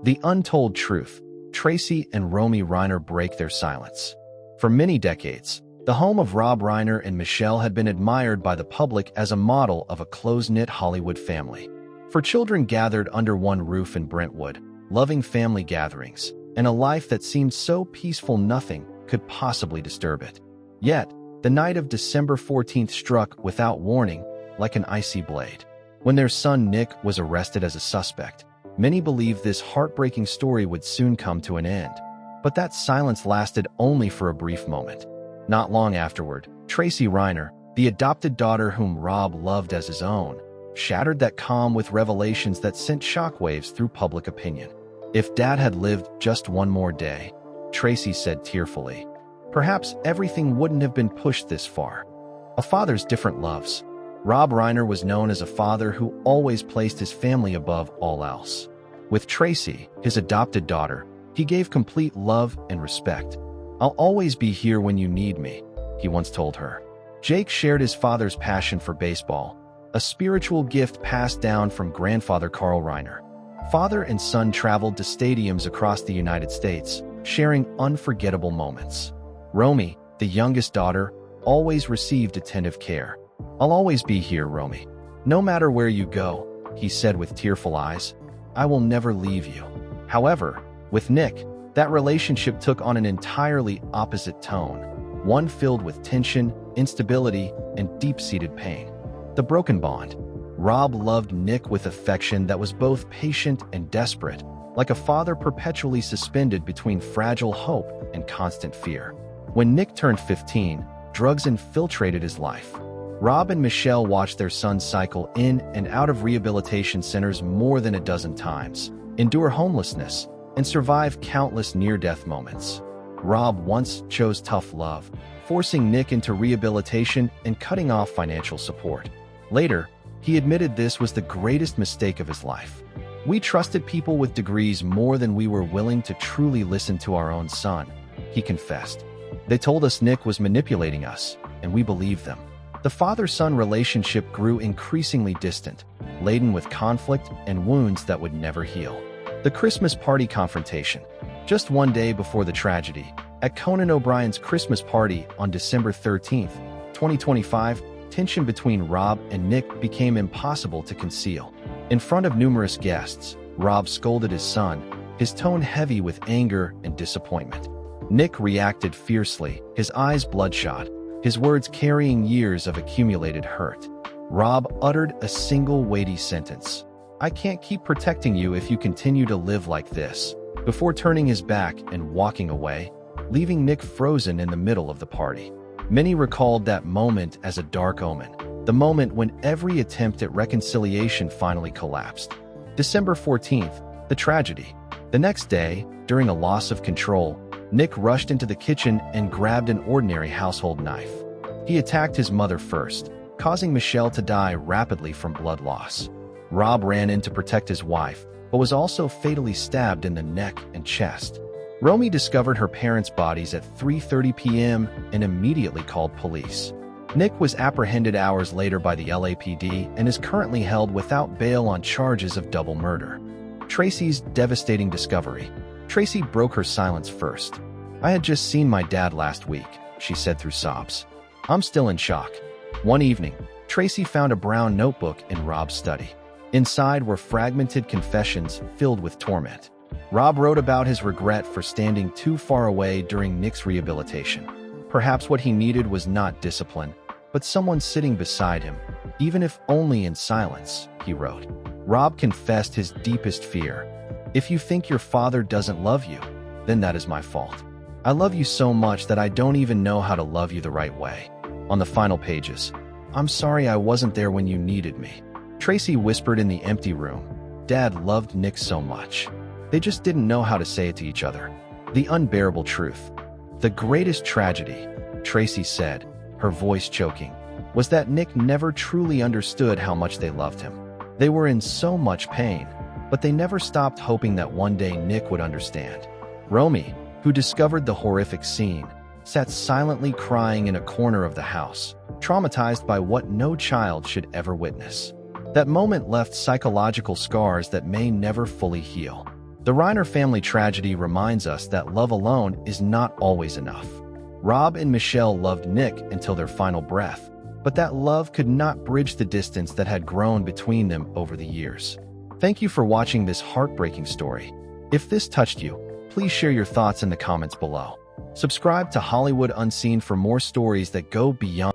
The untold truth. Tracy and Romy Reiner break their silence. For many decades, the home of Rob Reiner and Michelle had been admired by the public as a model of a close-knit Hollywood family. For children gathered under one roof in Brentwood, loving family gatherings, and a life that seemed so peaceful nothing could possibly disturb it. Yet, the night of December 14th struck without warning, like an icy blade. When their son Nick was arrested as a suspect, many believed this heartbreaking story would soon come to an end. But that silence lasted only for a brief moment. Not long afterward, Tracy Reiner, the adopted daughter whom Rob loved as his own, shattered that calm with revelations that sent shockwaves through public opinion. "If Dad had lived just one more day," Tracy said tearfully, "perhaps everything wouldn't have been pushed this far." A father's different loves. Rob Reiner was known as a father who always placed his family above all else. With Tracy, his adopted daughter, he gave complete love and respect. "I'll always be here when you need me," he once told her. Jake shared his father's passion for baseball, a spiritual gift passed down from grandfather Carl Reiner. Father and son traveled to stadiums across the United States, sharing unforgettable moments. Romy, the youngest daughter, always received attentive care. "I'll always be here, Romy. No matter where you go," he said with tearful eyes. "I will never leave you." However, with Nick, that relationship took on an entirely opposite tone, one filled with tension, instability, and deep-seated pain. The broken bond. Rob loved Nick with affection that was both patient and desperate, like a father perpetually suspended between fragile hope and constant fear. When Nick turned 15, drugs infiltrated his life. Rob and Michelle watched their son cycle in and out of rehabilitation centers more than a dozen times, endure homelessness, and survive countless near-death moments. Rob once chose tough love, forcing Nick into rehabilitation and cutting off financial support. Later, he admitted this was the greatest mistake of his life. "We trusted people with degrees more than we were willing to truly listen to our own son," he confessed. "They told us Nick was manipulating us, and we believed them." The father-son relationship grew increasingly distant, laden with conflict and wounds that would never heal. The Christmas party confrontation. Just one day before the tragedy, at Conan O'Brien's Christmas party on December 13th, 2025, tension between Rob and Nick became impossible to conceal. In front of numerous guests, Rob scolded his son, his tone heavy with anger and disappointment. Nick reacted fiercely, his eyes bloodshot, his words carrying years of accumulated hurt. Rob uttered a single weighty sentence: "I can't keep protecting you if you continue to live like this," before turning his back and walking away, leaving Nick frozen in the middle of the party. Many recalled that moment as a dark omen, the moment when every attempt at reconciliation finally collapsed. December 14th, the tragedy. The next day, during a loss of control, Nick rushed into the kitchen and grabbed an ordinary household knife. He attacked his mother first, causing Michelle to die rapidly from blood loss. Rob ran in to protect his wife, but was also fatally stabbed in the neck and chest. Romy discovered her parents' bodies at 3:30 p.m. and immediately called police. Nick was apprehended hours later by the LAPD and is currently held without bail on charges of double murder. Tracy's devastating discovery. Tracy broke her silence first. "I had just seen my dad last week," she said through sobs. "I'm still in shock." One evening, Tracy found a brown notebook in Rob's study. Inside were fragmented confessions filled with torment. Rob wrote about his regret for standing too far away during Nick's rehabilitation. Perhaps what he needed was not discipline, but someone sitting beside him, even if only in silence, he wrote. Rob confessed his deepest fear. "If you think your father doesn't love you, then that is my fault. I love you so much that I don't even know how to love you the right way." On the final pages, "I'm sorry I wasn't there when you needed me." Tracy whispered in the empty room, "Dad loved Nick so much. They just didn't know how to say it to each other." The unbearable truth. "The greatest tragedy," Tracy said, her voice choking, "was that Nick never truly understood how much they loved him. They were in so much pain, but they never stopped hoping that one day Nick would understand." Romy, who discovered the horrific scene, sat silently crying in a corner of the house, traumatized by what no child should ever witness. That moment left psychological scars that may never fully heal. The Reiner family tragedy reminds us that love alone is not always enough. Rob and Michelle loved Nick until their final breath, but that love could not bridge the distance that had grown between them over the years. Thank you for watching this heartbreaking story. If this touched you, please share your thoughts in the comments below. Subscribe to Hollywood Unseen for more stories that go beyond